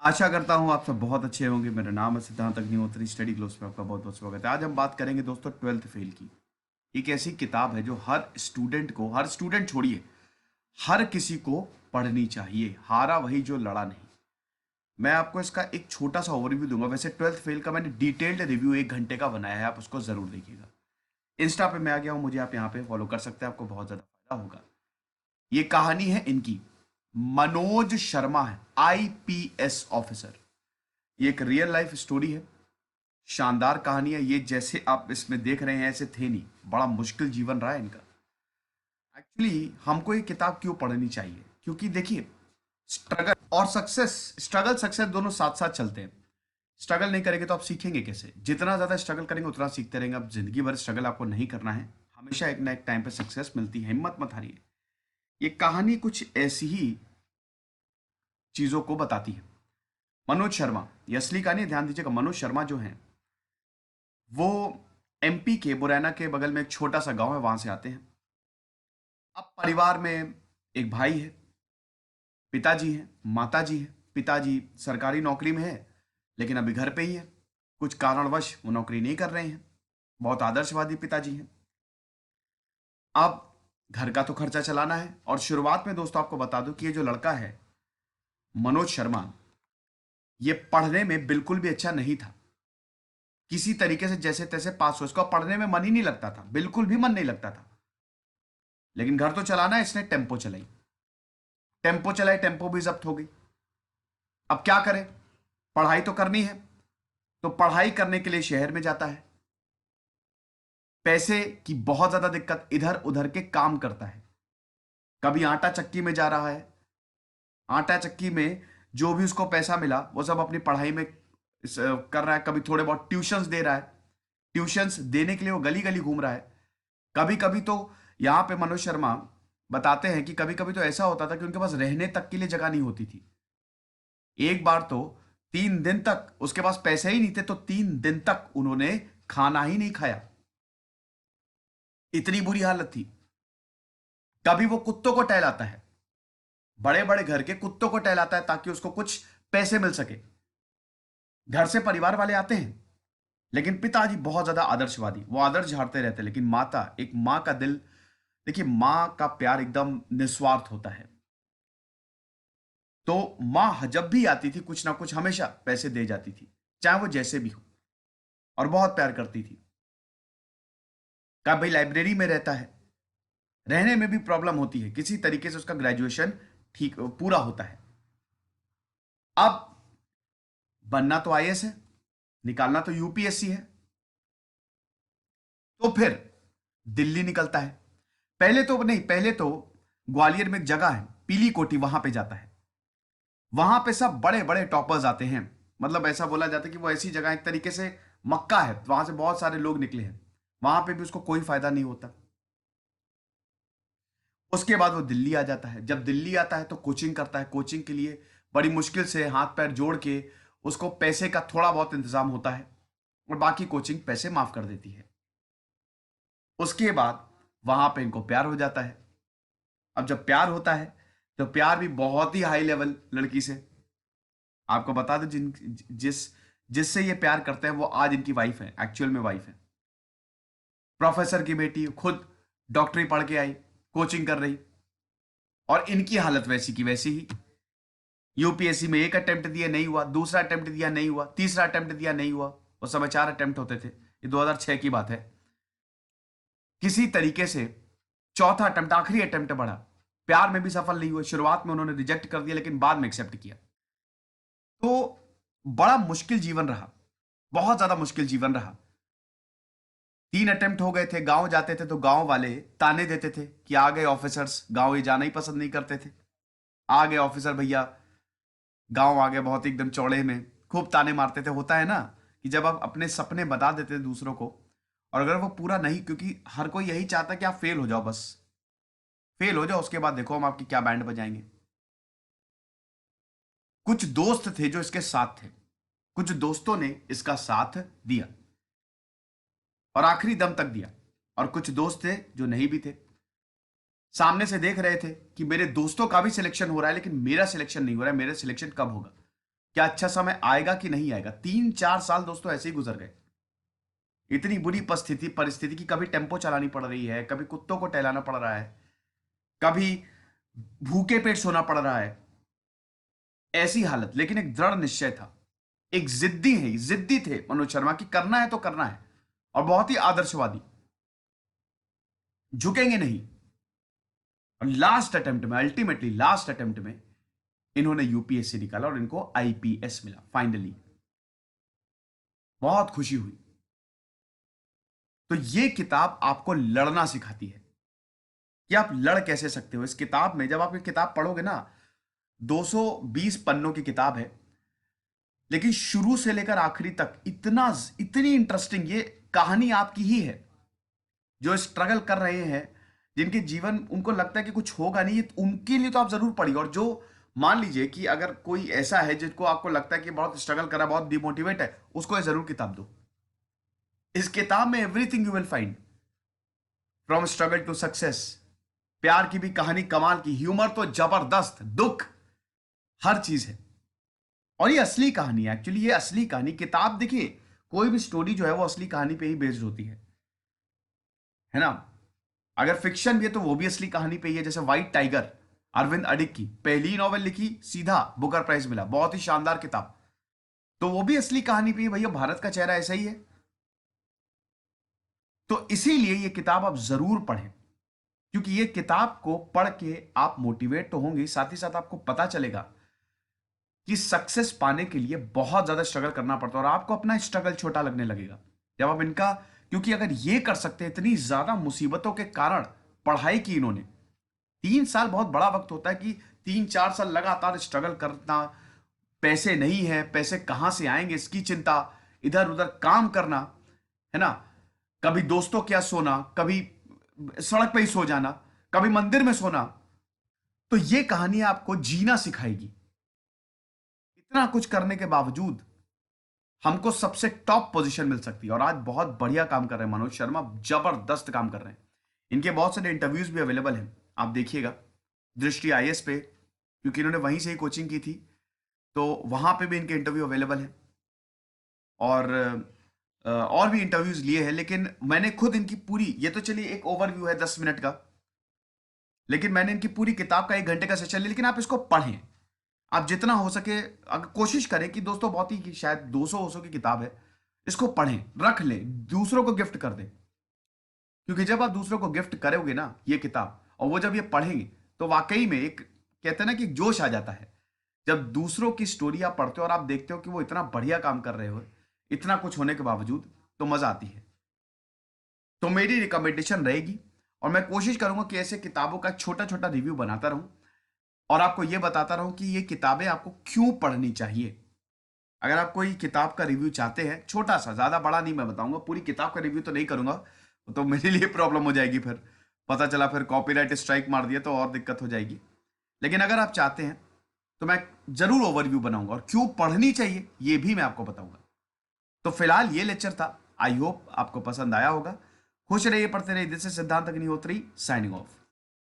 आशा करता हूँ आप सब बहुत अच्छे होंगे। मेरा नाम है सिद्धांत अग्निहोत्री। स्टडी ग्लोस में आपका बहुत बहुत स्वागत है। आज हम बात करेंगे दोस्तों ट्वेल्थ फेल की। एक ऐसी किताब है जो हर स्टूडेंट को, हर स्टूडेंट छोड़िए, हर किसी को पढ़नी चाहिए। हारा वही जो लड़ा नहीं। मैं आपको इसका एक छोटा सा ओवरव्यू दूंगा। वैसे ट्वेल्थ फेल का मैंने डिटेल्ड रिव्यू 1 घंटे का बनाया है, आप उसको जरूर देखिएगा। इंस्टा पे मैं आ गया हूँ, मुझे आप यहाँ पे फॉलो कर सकते हैं, आपको बहुत ज्यादा फायदा होगा। ये कहानी है इनकी, मनोज शर्मा है, आईपीएस ऑफिसर। ये एक रियल लाइफ स्टोरी है, शानदार कहानी है। ये जैसे आप इसमें देख रहे हैं ऐसे थे नहीं, बड़ा मुश्किल जीवन रहा है इनका। एक्चुअली हमको ये किताब क्यों पढ़नी चाहिए? क्योंकि देखिए, स्ट्रगल और सक्सेस, स्ट्रगल सक्सेस दोनों साथ साथ चलते हैं। स्ट्रगल नहीं करेंगे तो आप सीखेंगे कैसे? जितना ज्यादा स्ट्रगल करेंगे उतना सीखते रहेंगे। अब जिंदगी भर स्ट्रगल आपको नहीं करना है, हमेशा एक ना एक टाइम पे सक्सेस मिलती है। हिम्मत मत हारिए। ये कहानी कुछ ऐसी ही चीजों को बताती है। मनोज शर्मा, ये असली कहानी है, ध्यान दीजिएगा। मनोज शर्मा जो है वो एमपी के मुरैना के बगल में एक छोटा सा गांव है, वहां से आते हैं। अब परिवार में एक भाई है, पिताजी हैं, माताजी है। पिताजी सरकारी नौकरी में है, लेकिन अभी घर पे ही है। कुछ कारणवश वो नौकरी नहीं कर रहे हैं। बहुत आदर्शवादी पिताजी हैं। अब घर का तो खर्चा चलाना है। और शुरुआत में दोस्तों आपको बता दूं कि ये जो लड़का है मनोज शर्मा, ये पढ़ने में बिल्कुल भी अच्छा नहीं था। किसी तरीके से जैसे तैसे पास हो। इसको पढ़ने में मन ही नहीं लगता था, बिल्कुल भी मन नहीं लगता था। लेकिन घर तो चलाना है, इसने टेम्पो चलाई। टेम्पो चलाई, टेम्पो भी जब्त हो गई। अब क्या करे, पढ़ाई तो करनी है। तो पढ़ाई करने के लिए शहर में जाता है। पैसे की बहुत ज्यादा दिक्कत, इधर उधर के काम करता है। कभी आटा चक्की में जा रहा है, आटा चक्की में जो भी उसको पैसा मिला वो सब अपनी पढ़ाई में कर रहा है। कभी थोड़े बहुत ट्यूशंस दे रहा है। ट्यूशंस देने के लिए वो गली गली घूम रहा है। कभी कभी तो यहां पे मनोज शर्मा बताते हैं कि कभी कभी तो ऐसा होता था कि उनके पास रहने तक के लिए जगह नहीं होती थी। एक बार तो 3 दिन तक उसके पास पैसे ही नहीं थे, तो 3 दिन तक उन्होंने खाना ही नहीं खाया। इतनी बुरी हालत थी। कभी वो कुत्तों को टहलाता है, बड़े बड़े घर के कुत्तों को टहलाता है ताकि उसको कुछ पैसे मिल सके। घर से परिवार वाले आते हैं, लेकिन पिताजी बहुत ज्यादा आदर्शवादी, वो आदर्श झाड़ते रहते हैं। लेकिन माता, एक मां का दिल, देखिए मां का प्यार एकदम निस्वार्थ होता है। तो मां जब भी आती थी कुछ ना कुछ हमेशा पैसे दे जाती थी, चाहे वो जैसे भी हो। और बहुत प्यार करती थी। कहा भाई लाइब्रेरी में रहता है, रहने में भी प्रॉब्लम होती है, किसी तरीके से उसका ग्रेजुएशन ठीक पूरा होता है। अब बनना तो आईएएस है, निकालना तो यूपीएससी है। तो फिर दिल्ली निकलता है। पहले तो नहीं, पहले तो ग्वालियर में एक जगह है पीली कोठी, वहां पे जाता है। वहां पे सब बड़े बड़े टॉपर्स आते हैं। मतलब ऐसा बोला जाता है कि वो ऐसी जगह एक तरीके से मक्का है, वहां से बहुत सारे लोग निकले हैं। वहां पे भी उसको कोई फायदा नहीं होता। उसके बाद वो दिल्ली आ जाता है। जब दिल्ली आता है तो कोचिंग करता है। कोचिंग के लिए बड़ी मुश्किल से हाथ पैर जोड़ के उसको पैसे का थोड़ा बहुत इंतजाम होता है, और बाकी कोचिंग पैसे माफ कर देती है। उसके बाद वहां पे इनको प्यार हो जाता है। अब जब प्यार होता है तो प्यार भी बहुत ही हाई लेवल लड़की से। आपको बता दो, जिस जिससे ये प्यार करते हैं वो आज इनकी वाइफ है, एक्चुअल में वाइफ है। प्रोफेसर की बेटी, खुद डॉक्टरी पढ़ के आई, कोचिंग कर रही। और इनकी हालत वैसी की वैसी ही। यूपीएससी में एक अटेम्प्ट दिया नहीं हुआ, दूसरा अटेम्प्ट दिया नहीं हुआ, तीसरा अटेम्प्ट दिया नहीं हुआ। उस समय 4 अटेम्प्ट होते थे, ये 2006 की बात है। किसी तरीके से चौथा अटेम्प्ट, आखिरी अटेम्प्ट बढ़ा। प्यार में भी सफल नहीं हुए। शुरुआत में उन्होंने रिजेक्ट कर दिया, लेकिन बाद में एक्सेप्ट किया। तो बड़ा मुश्किल जीवन रहा, बहुत ज्यादा मुश्किल जीवन रहा। 3 अटेम्प्ट हो गए थे। गांव जाते थे तो गांव वाले ताने देते थे कि आ गए ऑफिसर्स। गांव ये जाना ही पसंद नहीं करते थे। आ गए ऑफिसर भैया, गांव आ गए, बहुत एकदम चौड़े में खूब ताने मारते थे। होता है ना कि जब आप अपने सपने बता देते थे दूसरों को, और अगर वो पूरा नहीं, क्योंकि हर कोई यही चाहता है कि आप फेल हो जाओ, बस फेल हो जाओ, उसके बाद देखो हम आपकी क्या बैंड बजाएंगे। कुछ दोस्त थे जो इसके साथ थे, कुछ दोस्तों ने इसका साथ दिया और आखिरी दम तक दिया। और कुछ दोस्त थे जो नहीं भी थे, सामने से देख रहे थे कि मेरे दोस्तों का भी सिलेक्शन हो रहा है लेकिन मेरा सिलेक्शन नहीं हो रहा है, मेरा सिलेक्शन कब होगा। क्या अच्छा समय आएगा कि नहीं आएगा? 3-4 साल दोस्तों ऐसे ही गुजर गए। इतनी बुरी परिस्थिति की कभी टेम्पो चलानी पड़ रही है, कभी कुत्तों को टहलाना पड़ रहा है, कभी भूखे पेट सोना पड़ रहा है, ऐसी हालत। लेकिन एक दृढ़ निश्चय था, एक जिद्दी थे मनोज शर्मा की, करना है तो करना है, और बहुत ही आदर्शवादी, झुकेंगे नहीं। और लास्ट अटेम्प्ट में, अल्टीमेटली लास्ट अटेम्प्ट में इन्होंने यूपीएससी निकाला और इनको आईपीएस मिला फाइनली। बहुत खुशी हुई। तो ये किताब आपको लड़ना सिखाती है कि आप लड़ कैसे सकते हो। इस किताब में जब आप ये किताब पढ़ोगे ना, 220 पन्नों की किताब है, लेकिन शुरू से लेकर आखिरी तक इतनी इंटरेस्टिंग ये कहानी आपकी ही है। जो स्ट्रगल कर रहे हैं, जिनके जीवन उनको लगता है कि कुछ होगा नहीं, ये उनके लिए तो आप जरूर पढ़िए। और जो मान लीजिए कि अगर कोई ऐसा है जिसको आपको लगता है कि बहुत स्ट्रगल कर रहा है, बहुत डिमोटिवेट है, उसको ये जरूर किताब दो। इस किताब में everything you will find, from struggle to success. प्यार की भी कहानी कमाल की, ह्यूमर तो जबरदस्त, दुख, हर चीज है। और ये असली कहानी है, एक्चुअली ये असली कहानी। किताब देखिए, कोई भी स्टोरी जो है वो असली कहानी पे ही बेस्ड होती है ना। अगर फिक्शन भी है तो वो भी असली कहानी पे ही है। जैसे व्हाइट टाइगर, अरविंद अडिग की पहली नॉवेल लिखी, सीधा बुकर प्राइज मिला, बहुत ही शानदार किताब, तो वो भी असली कहानी पे ही। भैया भारत का चेहरा ऐसा ही है। तो इसीलिए ये किताब आप जरूर पढ़ें, क्योंकि ये किताब को पढ़ के आप मोटिवेट तो होंगे, साथ ही साथ आपको पता चलेगा कि सक्सेस पाने के लिए बहुत ज्यादा स्ट्रगल करना पड़ता है, और आपको अपना स्ट्रगल छोटा लगने लगेगा जब आप इनका। क्योंकि अगर ये कर सकते हैं, इतनी ज्यादा मुसीबतों के कारण पढ़ाई की इन्होंने, 3 साल बहुत बड़ा वक्त होता है कि 3-4 साल लगातार स्ट्रगल करना, पैसे नहीं है, पैसे कहां से आएंगे इसकी चिंता, इधर उधर काम करना, है ना, कभी दोस्तों के साथ सोना, कभी सड़क पे ही सो जाना, कभी मंदिर में सोना। तो ये कहानी आपको जीना सिखाएगी। इतना कुछ करने के बावजूद हमको सबसे टॉप पोजीशन मिल सकती है, और आज बहुत बढ़िया काम कर रहे हैं मनोज शर्मा, जबरदस्त काम कर रहे हैं। इनके बहुत सारे इंटरव्यूज भी अवेलेबल हैं, आप देखिएगा दृष्टि आईएएस पे, क्योंकि इन्होंने वहीं से ही कोचिंग की थी, तो वहां पे भी इनके इंटरव्यू अवेलेबल है। और भी इंटरव्यूज लिए हैं, लेकिन मैंने खुद इनकी पूरी, ये तो चलिए एक ओवरव्यू है 10 मिनट का, लेकिन मैंने इनकी पूरी किताब का 1 घंटे का सेशन लिया। लेकिन आप इसको पढ़ें, आप जितना हो सके अगर कोशिश करें कि दोस्तों, बहुत ही शायद 200 की किताब है, इसको पढ़ें, रख लें, दूसरों को गिफ्ट कर दें। क्योंकि जब आप दूसरों को गिफ्ट करोगे ना ये किताब, और वो जब ये पढ़ेंगे, तो वाकई में एक, कहते हैं ना कि जोश आ जाता है। जब दूसरों की स्टोरी आप पढ़ते हो और आप देखते हो कि वो इतना बढ़िया काम कर रहे हो, इतना कुछ होने के बावजूद, तो मजा आती है। तो मेरी रिकमेंडेशन रहेगी, और मैं कोशिश करूंगा कि ऐसे किताबों का छोटा छोटा रिव्यू बनाता रहूं, और आपको यह बताता रहूं कि ये किताबें आपको क्यों पढ़नी चाहिए। अगर आप कोई किताब का रिव्यू चाहते हैं, छोटा सा, ज्यादा बड़ा नहीं मैं बताऊंगा, पूरी किताब का रिव्यू तो नहीं करूंगा, तो मेरे लिए प्रॉब्लम हो जाएगी, फिर पता चला फिर कॉपीराइट स्ट्राइक मार दिया तो और दिक्कत हो जाएगी। लेकिन अगर आप चाहते हैं तो मैं जरूर ओवरव्यू बनाऊंगा, और क्यों पढ़नी चाहिए ये भी मैं आपको बताऊंगा। तो फिलहाल ये लेक्चर था, आई होप आपको पसंद आया होगा। खुश रहिए, पढ़ते रहिए। दिस इज सिद्धांत अग्निहोत्री, साइनिंग ऑफ।